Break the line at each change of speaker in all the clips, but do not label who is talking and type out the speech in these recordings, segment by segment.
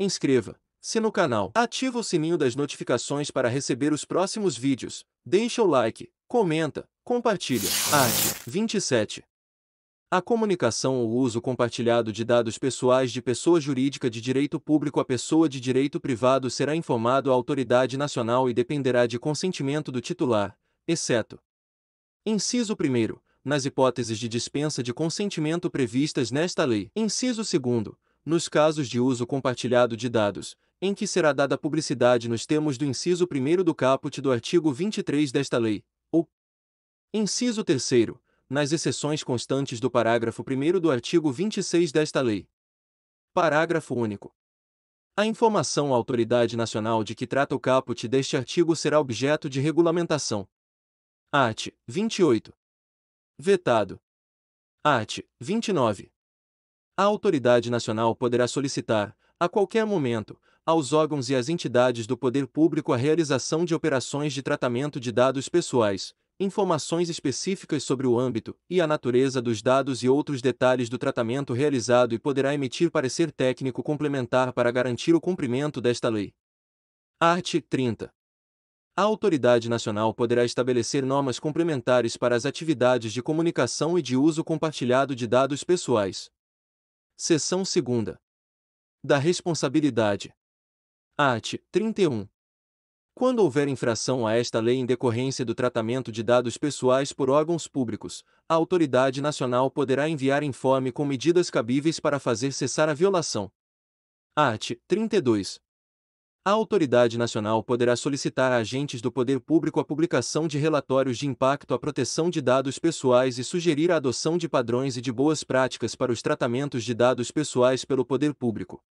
inscreva-se no canal, ativa o sininho das notificações para receber os próximos vídeos, deixa o like, comenta, compartilha. Art. 27. A comunicação ou uso compartilhado de dados pessoais de pessoa jurídica de direito público a pessoa de direito privado será informado à autoridade nacional e dependerá de consentimento do titular, exceto: inciso 1º, nas hipóteses de dispensa de consentimento previstas nesta lei. Inciso 2º, nos casos de uso compartilhado de dados, em que será dada publicidade nos termos do inciso 1º do caput do artigo 23 desta lei, ou inciso 3º, nas exceções constantes do parágrafo 1º do artigo 26 desta lei. Parágrafo único. A informação à autoridade nacional de que trata o caput deste artigo será objeto de regulamentação. Art. 28. Vetado. Art. 29. A autoridade nacional poderá solicitar, a qualquer momento, aos órgãos e às entidades do poder público a realização de operações de tratamento de dados pessoais, informações específicas sobre o âmbito e a natureza dos dados e outros detalhes do tratamento realizado e poderá emitir parecer técnico complementar para garantir o cumprimento desta lei. Art. 30. A autoridade nacional poderá estabelecer normas complementares para as atividades de comunicação e de uso compartilhado de dados pessoais. Seção 2ª. Da responsabilidade. Art. 31. Quando houver infração a esta lei em decorrência do tratamento de dados pessoais por órgãos públicos, a autoridade nacional poderá enviar informe com medidas cabíveis para fazer cessar a violação. Art. 32. A autoridade nacional poderá solicitar a agentes do poder público a publicação de relatórios de impacto à proteção de dados pessoais e sugerir a adoção de padrões e de boas práticas para os tratamentos de dados pessoais pelo poder público.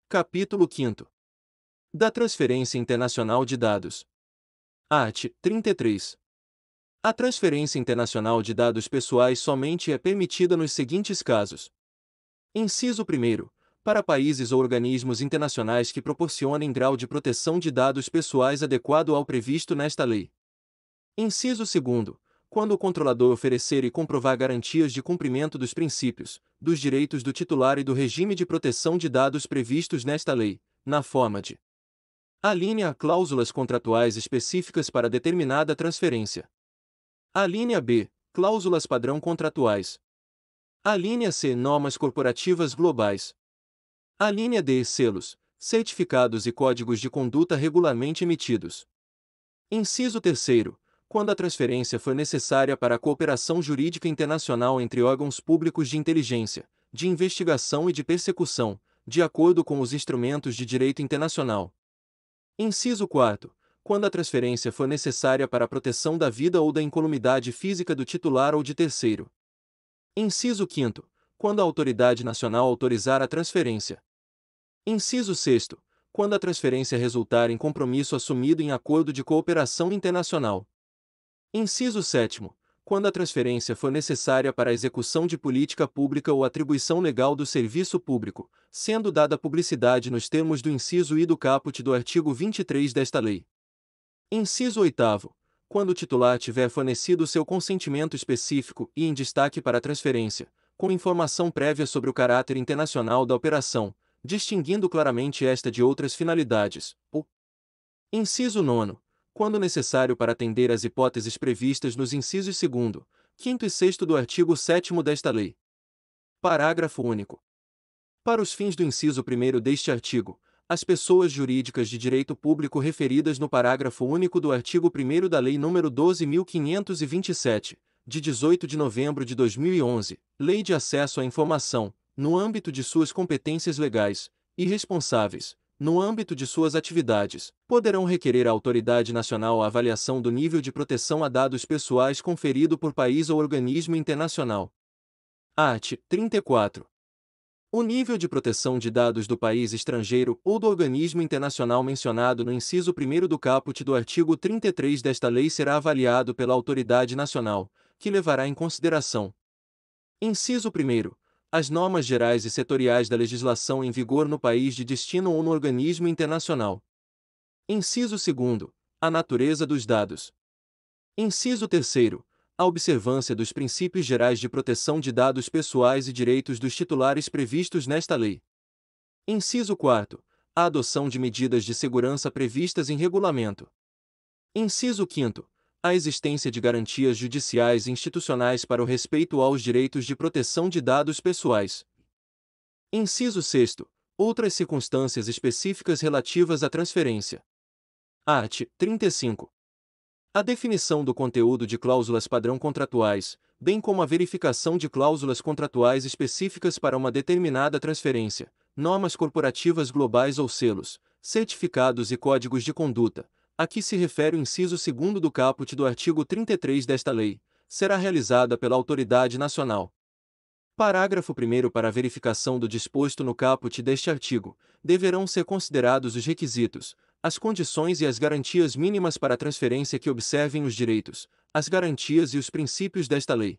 Capítulo 5º. Da transferência internacional de dados. Art. 33. A transferência internacional de dados pessoais somente é permitida nos seguintes casos. Inciso 1º, para países ou organismos internacionais que proporcionem grau de proteção de dados pessoais adequado ao previsto nesta lei. Inciso 2º, quando o controlador oferecer e comprovar garantias de cumprimento dos princípios, dos direitos do titular e do regime de proteção de dados previstos nesta lei, na forma de: alínea A, cláusulas contratuais específicas para determinada transferência. Alínea B, cláusulas padrão contratuais. Alínea C, normas corporativas globais. Alínea D, selos, certificados e códigos de conduta regularmente emitidos. Inciso 3º, quando a transferência for necessária para a cooperação jurídica internacional entre órgãos públicos de inteligência, de investigação e de persecução, de acordo com os instrumentos de direito internacional. Inciso 4º, quando a transferência for necessária para a proteção da vida ou da incolumidade física do titular ou de terceiro. Inciso 5º, quando a autoridade nacional autorizar a transferência. Inciso 6º, quando a transferência resultar em compromisso assumido em acordo de cooperação internacional. Inciso 7º, quando a transferência for necessária para a execução de política pública ou atribuição legal do serviço público, sendo dada publicidade nos termos do inciso I do caput do artigo 23 desta lei. Inciso 8º, quando o titular tiver fornecido seu consentimento específico e em destaque para a transferência, com informação prévia sobre o caráter internacional da operação, distinguindo claramente esta de outras finalidades, ou inciso 9º, quando necessário para atender às hipóteses previstas nos incisos 2º, 5º e 6º do artigo 7º desta lei. Parágrafo único. Para os fins do inciso 1º deste artigo, as pessoas jurídicas de direito público referidas no parágrafo único do artigo 1º da Lei nº 12.527, de 18 de novembro de 2011, Lei de Acesso à Informação, no âmbito de suas competências legais, e responsáveis, no âmbito de suas atividades, poderão requerer à autoridade nacional a avaliação do nível de proteção a dados pessoais conferido por país ou organismo internacional. Art. 34. O nível de proteção de dados do país estrangeiro ou do organismo internacional mencionado no inciso 1º do caput do artigo 33 desta lei será avaliado pela autoridade nacional, que levará em consideração: inciso 1º, as normas gerais e setoriais da legislação em vigor no país de destino ou no organismo internacional. Inciso 2º, a natureza dos dados. Inciso 3º, a observância dos princípios gerais de proteção de dados pessoais e direitos dos titulares previstos nesta lei. Inciso 4º, a adoção de medidas de segurança previstas em regulamento. Inciso 5º. A existência de garantias judiciais e institucionais para o respeito aos direitos de proteção de dados pessoais. Inciso 6º. Outras circunstâncias específicas relativas à transferência. Art. 35. A definição do conteúdo de cláusulas padrão contratuais, bem como a verificação de cláusulas contratuais específicas para uma determinada transferência, normas corporativas globais ou selos, certificados e códigos de conduta, a que se refere o inciso 2º do caput do artigo 33 desta lei, será realizada pela autoridade nacional. Parágrafo 1º. Para a verificação do disposto no caput deste artigo, deverão ser considerados os requisitos, as condições e as garantias mínimas para a transferência que observem os direitos, as garantias e os princípios desta lei.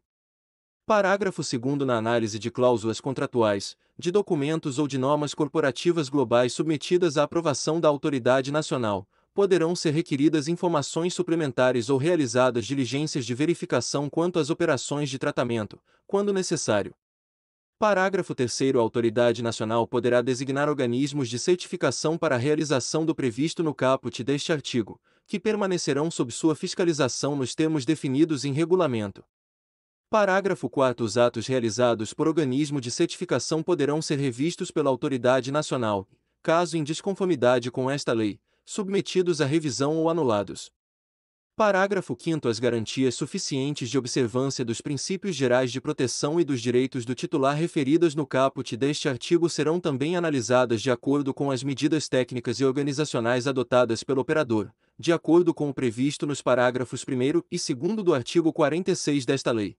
Parágrafo 2º. Na análise de cláusulas contratuais, de documentos ou de normas corporativas globais submetidas à aprovação da autoridade nacional, poderão ser requeridas informações suplementares ou realizadas diligências de verificação quanto às operações de tratamento, quando necessário. Parágrafo 3º. A autoridade nacional poderá designar organismos de certificação para a realização do previsto no caput deste artigo, que permanecerão sob sua fiscalização nos termos definidos em regulamento. Parágrafo 4º. Os atos realizados por organismo de certificação poderão ser revistos pela autoridade nacional, caso em desconformidade com esta lei, submetidos à revisão ou anulados. Parágrafo 5º. As garantias suficientes de observância dos princípios gerais de proteção e dos direitos do titular referidas no caput deste artigo serão também analisadas de acordo com as medidas técnicas e organizacionais adotadas pelo operador, de acordo com o previsto nos parágrafos 1º e 2º do artigo 46 desta lei.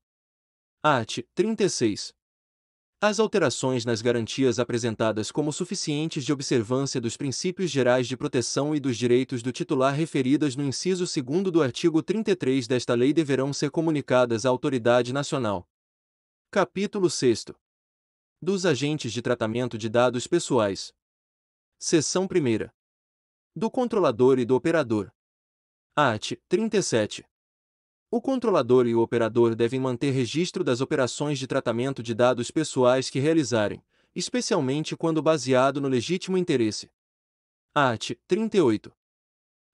Art. 36. As alterações nas garantias apresentadas como suficientes de observância dos princípios gerais de proteção e dos direitos do titular referidas no inciso 2º do artigo 33 desta lei deverão ser comunicadas à autoridade nacional. Capítulo 6º. Dos agentes de tratamento de dados pessoais. Seção 1ª. Do controlador e do operador. Art. 37. O controlador e o operador devem manter registro das operações de tratamento de dados pessoais que realizarem, especialmente quando baseado no legítimo interesse. Art. 38.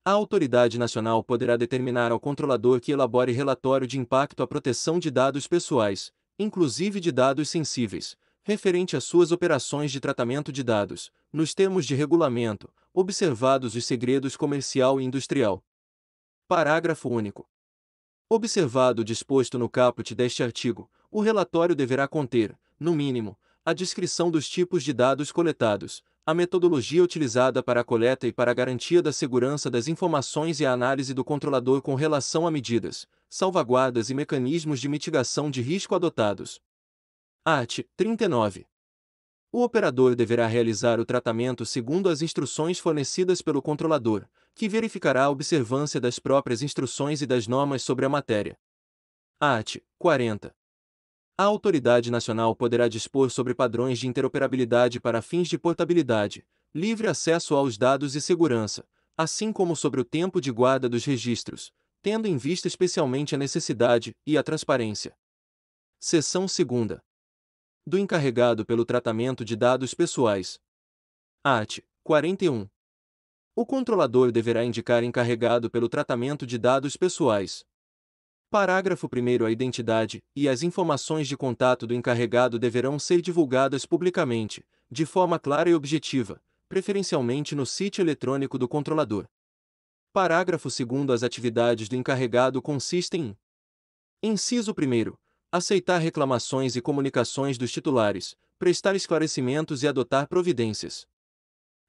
A autoridade nacional poderá determinar ao controlador que elabore relatório de impacto à proteção de dados pessoais, inclusive de dados sensíveis, referente às suas operações de tratamento de dados, nos termos de regulamento, observados os segredos comercial e industrial. Parágrafo único. Observado o disposto no caput deste artigo, o relatório deverá conter, no mínimo, a descrição dos tipos de dados coletados, a metodologia utilizada para a coleta e para a garantia da segurança das informações e a análise do controlador com relação a medidas, salvaguardas e mecanismos de mitigação de risco adotados. Art. 39. O operador deverá realizar o tratamento segundo as instruções fornecidas pelo controlador, que verificará a observância das próprias instruções e das normas sobre a matéria. Art. 40. A autoridade nacional poderá dispor sobre padrões de interoperabilidade para fins de portabilidade, livre acesso aos dados e segurança, assim como sobre o tempo de guarda dos registros, tendo em vista especialmente a necessidade e a transparência. Seção 2ª. Do encarregado pelo tratamento de dados pessoais. Art. 41. O controlador deverá indicar encarregado pelo tratamento de dados pessoais. Parágrafo 1º. A identidade e as informações de contato do encarregado deverão ser divulgadas publicamente, de forma clara e objetiva, preferencialmente no sítio eletrônico do controlador. Parágrafo 2º. As atividades do encarregado consistem em: inciso 1º. Aceitar reclamações e comunicações dos titulares, prestar esclarecimentos e adotar providências.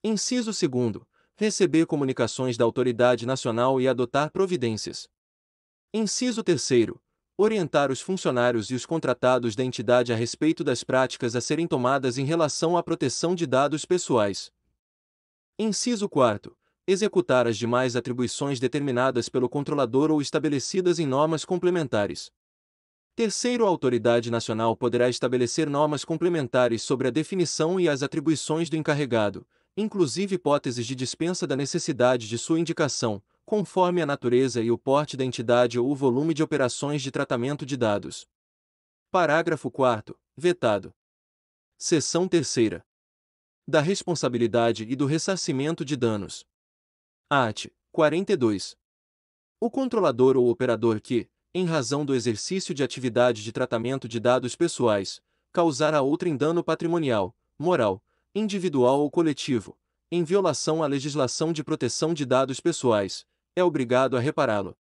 Inciso 2º. Receber comunicações da autoridade nacional e adotar providências. Inciso 3º. Orientar os funcionários e os contratados da entidade a respeito das práticas a serem tomadas em relação à proteção de dados pessoais. Inciso 4º. Executar as demais atribuições determinadas pelo controlador ou estabelecidas em normas complementares. Terceiro, a autoridade nacional poderá estabelecer normas complementares sobre a definição e as atribuições do encarregado, inclusive hipóteses de dispensa da necessidade de sua indicação, conforme a natureza e o porte da entidade ou o volume de operações de tratamento de dados. Parágrafo 4º. Vetado. Seção 3ª. da responsabilidade e do ressarcimento de danos. Art. 42. O controlador ou operador que, em razão do exercício de atividade de tratamento de dados pessoais, causar a outrem dano patrimonial, moral, individual ou coletivo, em violação à legislação de proteção de dados pessoais, é obrigado a repará-lo.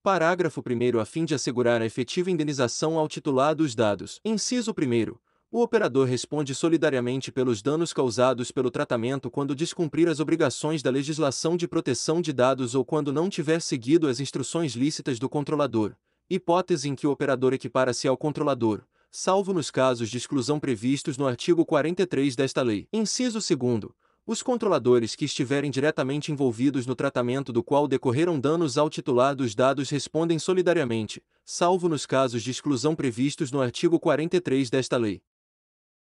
Parágrafo 1º. A fim de assegurar a efetiva indenização ao titular dos dados. Inciso 1º. O operador responde solidariamente pelos danos causados pelo tratamento quando descumprir as obrigações da legislação de proteção de dados ou quando não tiver seguido as instruções lícitas do controlador, hipótese em que o operador equipara-se ao controlador, salvo nos casos de exclusão previstos no artigo 43 desta lei. Inciso 2º. Os controladores que estiverem diretamente envolvidos no tratamento do qual decorreram danos ao titular dos dados respondem solidariamente, salvo nos casos de exclusão previstos no artigo 43 desta lei.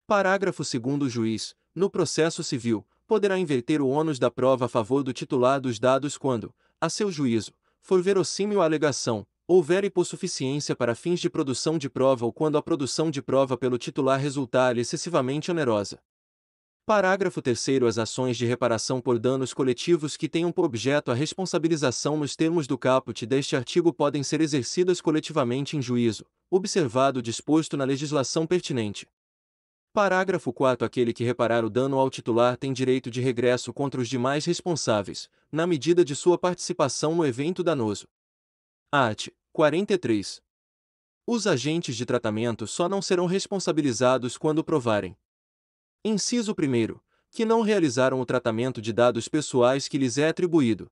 Parágrafo 2º. O juiz, no processo civil, poderá inverter o ônus da prova a favor do titular dos dados quando, a seu juízo, for verossímil a alegação, houver hipossuficiência para fins de produção de prova ou quando a produção de prova pelo titular resultar excessivamente onerosa. Parágrafo 3º. As ações de reparação por danos coletivos que tenham por objeto a responsabilização nos termos do caput deste artigo podem ser exercidas coletivamente em juízo, observado o disposto na legislação pertinente. Parágrafo 4º. Aquele que reparar o dano ao titular tem direito de regresso contra os demais responsáveis, na medida de sua participação no evento danoso. Art. 43. Os agentes de tratamento só não serão responsabilizados quando provarem: inciso 1º, que não realizaram o tratamento de dados pessoais que lhes é atribuído.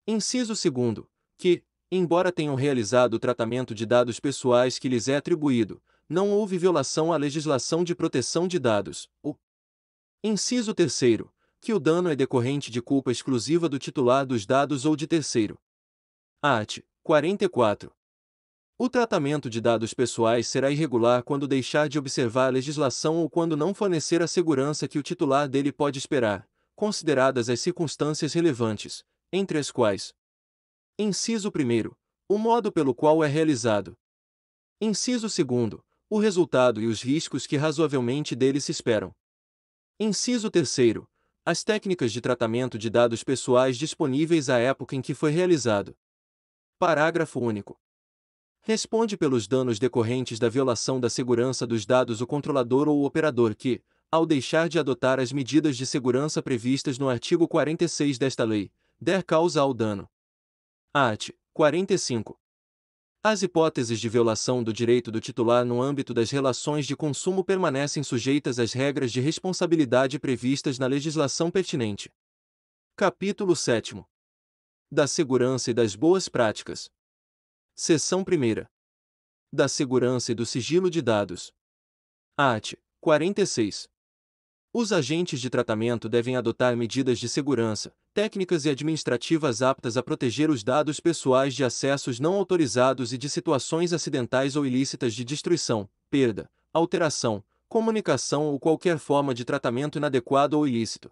Inciso 2º, que, embora tenham realizado o tratamento de dados pessoais que lhes é atribuído, não houve violação à legislação de proteção de dados. Inciso 3º, que o dano é decorrente de culpa exclusiva do titular dos dados ou de terceiro. Art. 44. O tratamento de dados pessoais será irregular quando deixar de observar a legislação ou quando não fornecer a segurança que o titular dele pode esperar, consideradas as circunstâncias relevantes, entre as quais: inciso 1º, o modo pelo qual é realizado. Inciso 2º, o resultado e os riscos que razoavelmente dele se esperam. Inciso 3º, as técnicas de tratamento de dados pessoais disponíveis à época em que foi realizado. Parágrafo único. Responde pelos danos decorrentes da violação da segurança dos dados o controlador ou o operador que, ao deixar de adotar as medidas de segurança previstas no artigo 46 desta lei, der causa ao dano. Art. 45. As hipóteses de violação do direito do titular no âmbito das relações de consumo permanecem sujeitas às regras de responsabilidade previstas na legislação pertinente. Capítulo 7. Da segurança e das boas práticas. Seção 1ª. Da segurança e do sigilo de dados. Art. 46. Os agentes de tratamento devem adotar medidas de segurança, técnicas e administrativas aptas a proteger os dados pessoais de acessos não autorizados e de situações acidentais ou ilícitas de destruição, perda, alteração, comunicação ou qualquer forma de tratamento inadequado ou ilícito.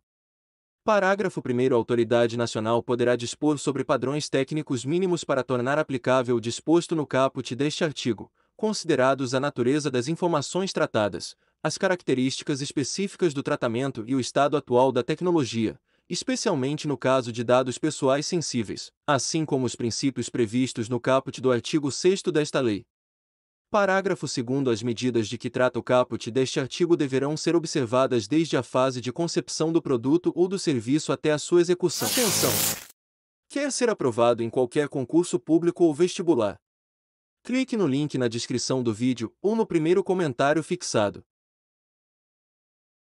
Parágrafo 1º. A autoridade nacional poderá dispor sobre padrões técnicos mínimos para tornar aplicável o disposto no caput deste artigo, considerados a natureza das informações tratadas, as características específicas do tratamento e o estado atual da tecnologia, especialmente no caso de dados pessoais sensíveis, assim como os princípios previstos no caput do artigo 6º desta lei. Parágrafo 2º. As medidas de que trata o caput deste artigo deverão ser observadas desde a fase de concepção do produto ou do serviço até a sua execução. Atenção! Quer ser aprovado em qualquer concurso público ou vestibular? Clique no link na descrição do vídeo ou no primeiro comentário fixado.